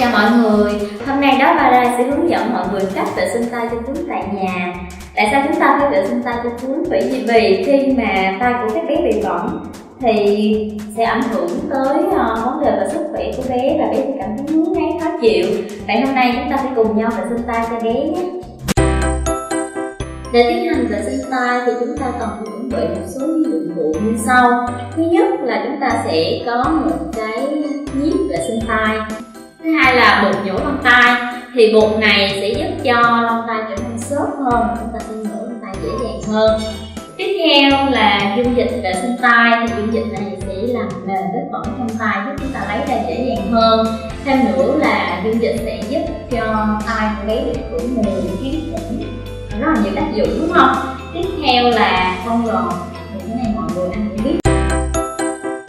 Chào mọi người, hôm nay đó Bara sẽ hướng dẫn mọi người cách vệ sinh tay cho cún tại nhà. Tại sao chúng ta phải vệ sinh tay cho cún? Bởi vì khi mà tay của các bé bị bỏng thì sẽ ảnh hưởng tới vấn đề về sức khỏe của bé và bé sẽ cảm thấy ngứa ngáy khó chịu. Vậy hôm nay chúng ta sẽ cùng nhau vệ sinh tay cho bé nhé. Để tiến hành vệ sinh tay thì chúng ta cần phải chuẩn bị một số dụng cụ như sau. Thứ nhất là chúng ta sẽ có một cái nhíp vệ sinh tay. Thứ hai là bột nhổ lông tay. Thì bột này sẽ giúp cho lông tay trở nên xốp hơn, chúng ta sẽ nhổ lông tay dễ dàng hơn. Tiếp theo là dung dịch vệ sinh tay. Thì dung dịch này sẽ làm mềm vết bẩn trong tay, giúp chúng ta lấy ra dễ dàng hơn. Thêm nữa là dung dịch sẽ giúp cho tay của bé được khử mùi, kháng khuẩn, rất là nhiều tác dụng đúng không? Tiếp theo là bông gòn. Thì cái này mọi người ăn cũng biết.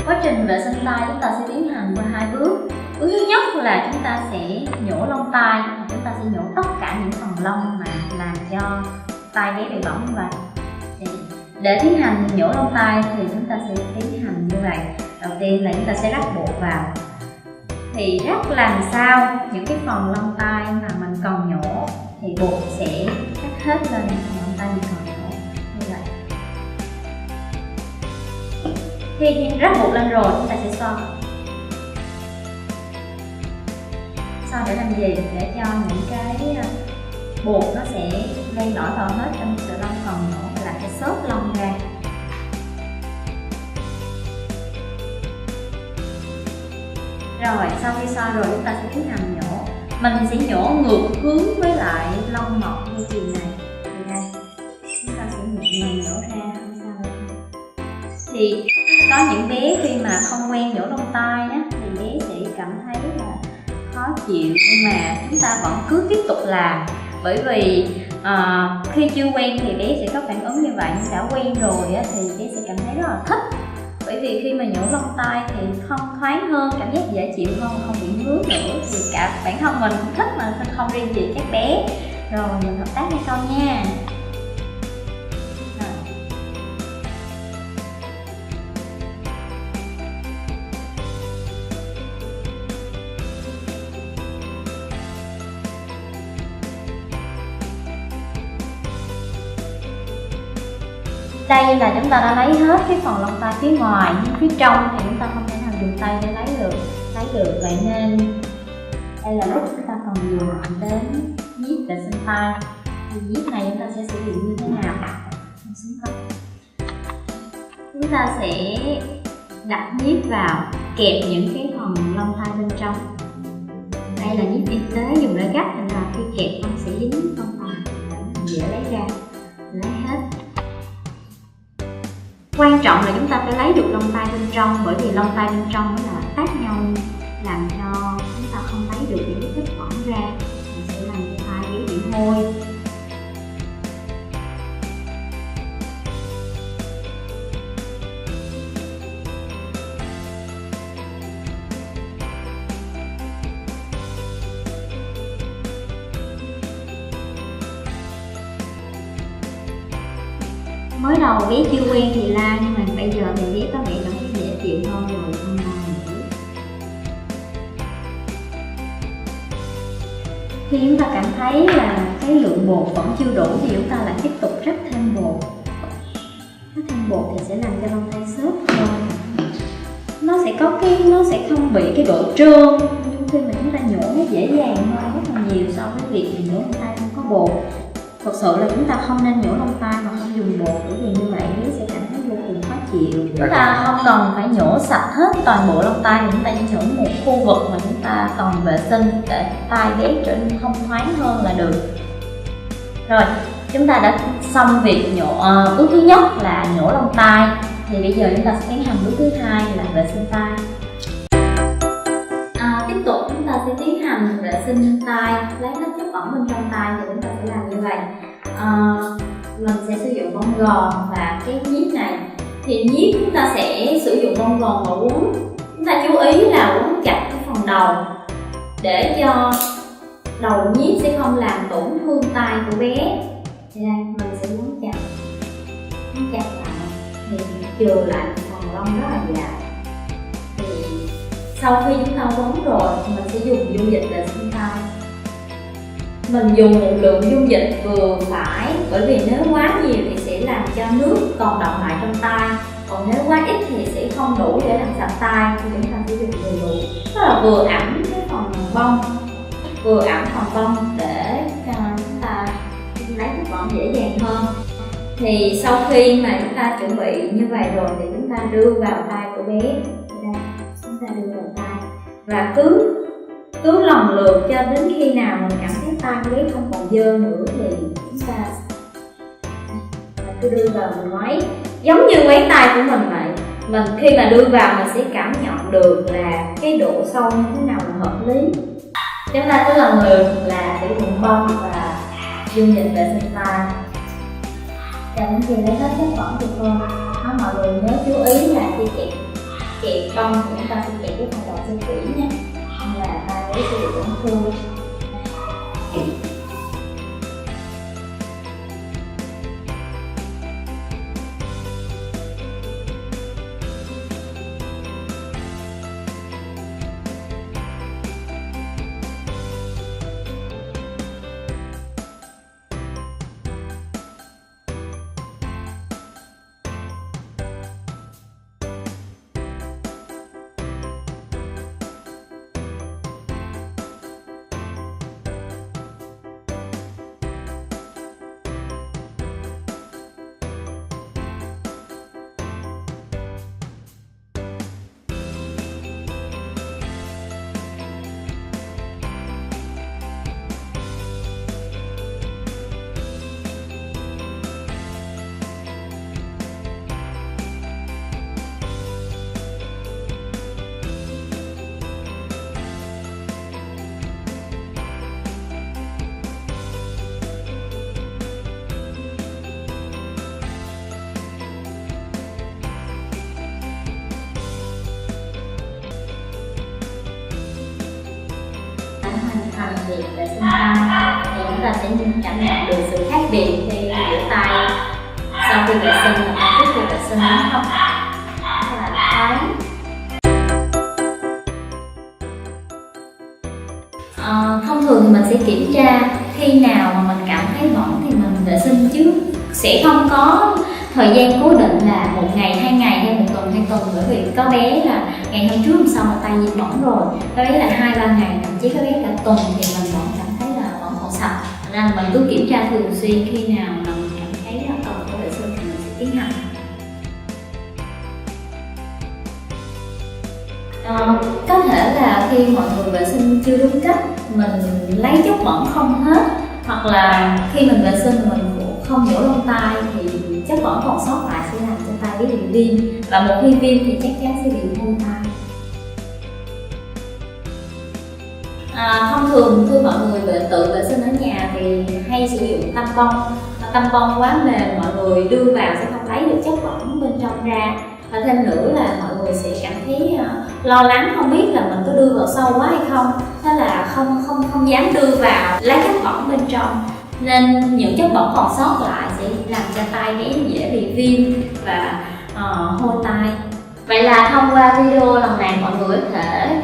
Quá trình vệ sinh tay chúng ta sẽ tiến hành qua hai bước. Bước thứ nhất là chúng ta sẽ nhổ lông tay, chúng ta sẽ nhổ tất cả những phần lông mà làm cho tay bé bị bỏng như vậy. Để tiến hành nhổ lông tay thì chúng ta sẽ tiến hành như vậy. Đầu tiên là chúng ta sẽ rắc bột vào. Thì rắc làm sao những cái phần lông tay mà mình còn nhổ thì bột sẽ cắt hết lên phần lông tay mình còn nhổ như vậy. Khi rắc bột lên rồi chúng ta sẽ xoa. Để làm gì? Để cho những cái bột nó sẽ len lỏi vào hết trong sợi lông còn nhổ và làm cho xốp lông ra. Rồi sau khi xoa rồi chúng ta sẽ tiến hành nhổ. Mình sẽ nhổ ngược hướng với lại lông mọc như chiều này. Thì đây chúng ta sẽ nhẹ nhàng nhổ ra, không sao đâu. Thì có những bé khi mà không quen nhổ lông tay á, thì bé sẽ cảm thấy là khó chịu, nhưng mà chúng ta vẫn cứ tiếp tục làm. Bởi vì khi chưa quen thì bé sẽ có phản ứng như vậy, nhưng đã quen rồi á, thì bé sẽ cảm thấy rất là thích. Bởi vì khi mà nhổ lông tay thì thông thoáng hơn, cảm giác dễ chịu hơn, không bị ngứa nữa. Thì cả bản thân mình cũng thích mà không riêng gì các bé. Rồi mình hợp tác hay không nha. Đây là chúng ta đã lấy hết cái phần lông tay phía ngoài, nhưng phía trong thì chúng ta không thể nào dùng tay để lấy được. Vậy nên đây là lúc chúng ta cần dùng đến nhíp vệ sinh tay. Thì nhíp này chúng ta sẽ sử dụng như thế nào? Chúng ta sẽ đặt nhíp vào, kẹp những cái phần lông tay bên trong. Đây là nhíp y tế dùng để gấp, nên là khi kẹp không sẽ dính lông tay, dễ lấy ra, lấy hết. Quan trọng là chúng ta phải lấy được lông tay bên trong, bởi vì lông tay bên trong nó là tác nhau làm cho chúng ta không lấy được những cái vết bẩn ra, mình sẽ làm cho tay bé bị hôi. Mới đầu bé chưa quen thì la, nhưng mà bây giờ thì bé có vẻ cảm thấy dễ chịu hơn rồi, không lo nữa. Khi chúng ta cảm thấy là cái lượng bột vẫn chưa đủ thì chúng ta lại tiếp tục rắc thêm bột. Rắc thêm bột thì sẽ làm cho lông tay xốp hơn. Nó sẽ không bị cái độ trơn, nhưng khi mà chúng ta nhổ nó dễ dàng hơn rất là nhiều so với việc nhổ lông tay không có bột. Thật sự là chúng ta không nên nhổ lông tay mà không dùng bột, bởi vì như vậy bé sẽ cảm thấy vô cùng khó chịu. Chúng ta không cần phải nhổ sạch hết toàn bộ lông tay, chúng ta chỉ nhổ một khu vực mà chúng ta cần vệ sinh để tay bé trở nên thông thoáng hơn là được. Rồi, chúng ta đã xong việc nhổ bước thứ nhất là nhổ lông tay. Thì bây giờ chúng ta sẽ tiến hành bước thứ hai là vệ sinh tay. Tiếp tục chúng ta sẽ tiến hành vệ sinh tay, lấy hết chất bẩn bên trong tay. Thì chúng ta sẽ làm như vậy. Mình sẽ sử dụng bông gòn và cái nhíp này. Thì nhíp chúng ta sẽ sử dụng bông gòn và quấn. Chúng ta chú ý là quấn chặt cái phần đầu để cho đầu nhíp sẽ không làm tổn thương tay của bé. Thì đây mình sẽ quấn chặt lại thì chừa lại phần lông rất là dài. Thì sau khi chúng ta bón rồi thì mình sẽ dùng dung dịch vệ sinh tay. Mình dùng một lượng dung dịch vừa phải, bởi vì nếu quá nhiều thì sẽ làm cho nước còn đọng lại trong tay, còn nếu quá ít thì sẽ không đủ để làm sạch tay, thì chúng ta sẽ dùng vừa đủ. Tức là vừa ẩm cái phần bông, vừa ẩm phần bông để chúng ta lấy chất bẩn dễ dàng hơn. Thì sau khi mà chúng ta chuẩn bị như vậy rồi thì chúng ta đưa vào tay của bé. Đây, chúng ta đưa vào tay và cứ lần lượt cho đến khi nào mình cảm thấy tay của bé không còn dơ nữa thì chúng ta cứ đưa vào mình máy, giống như máy tay của mình vậy. Mình khi mà đưa vào mình sẽ cảm nhận được là cái độ sâu như thế nào là hợp lý. Chúng ta cứ lần lượt là sử dụng bông và dung dịch vệ sinh tay cho đến khi lấy hết chất bẩn thì thôi. Mọi người nhớ chú ý là khi kẹp bông thì chúng ta sẽ kẹp cái phần đầu cho kỹ nhé, không là tay bé sẽ bị tổn thương. Thành việc vệ sinh tay thì chúng ta sẽ cảm nhận được sự khác biệt khi rửa tay sau khi vệ sinh và trước khi vệ sinh, đúng không? Rất là thoáng. Thông thường thì mình sẽ kiểm tra khi nào mà mình cảm thấy bẩn thì mình vệ sinh trước, sẽ không có thời gian cố định là 1 ngày, 2 ngày hay 1 tuần, 2 tuần, bởi vì có bé là ngày hôm trước hôm sau mà tay nhiễm bẩn rồi, có bé là 2-3 ngày, thậm chí có bé cả tuần thì mình vẫn cảm thấy là vẫn còn sạch. Nên là mình cứ kiểm tra thường xuyên, khi nào mà mình cảm thấy là cần phải vệ sinh thì mình sẽ tiến hành. Có thể là khi mọi người vệ sinh chưa đúng cách, mình lấy chất bẩn không hết, hoặc là khi mình vệ sinh mình không nhổ lông tay thì chất bẩn còn sót lại sẽ làm cho tay bé bị viêm, và một khi viêm thì chắc chắn sẽ bị hôi tay. Thông thường khi mọi người tự vệ sinh ở nhà thì hay sử dụng tampon quá mềm, mọi người đưa vào sẽ không lấy được chất bẩn bên trong ra, và thêm nữa là mọi người sẽ cảm thấy lo lắng không biết là mình có đưa vào sâu quá hay không, thế là không dám đưa vào lấy chất bẩn bên trong, nên những chất bẩn còn sót lại sẽ làm cho tay bé dễ bị viêm và hôi tay. Vậy là thông qua video lần này mọi người có thể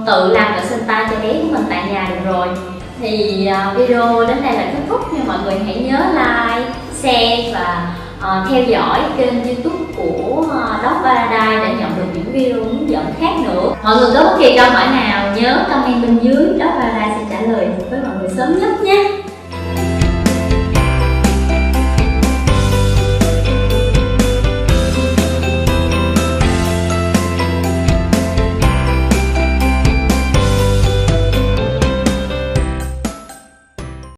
tự làm vệ sinh tay cho bé của mình tại nhà được rồi. Thì video đến đây là kết thúc, nhưng mọi người hãy nhớ like, share và theo dõi kênh YouTube của Dog Paradise để nhận được những video hướng dẫn khác nữa. Mọi người có bất kỳ câu hỏi nào nhớ comment bên dưới, Dog Paradise sẽ trả lời với mọi người sớm nhất nhé.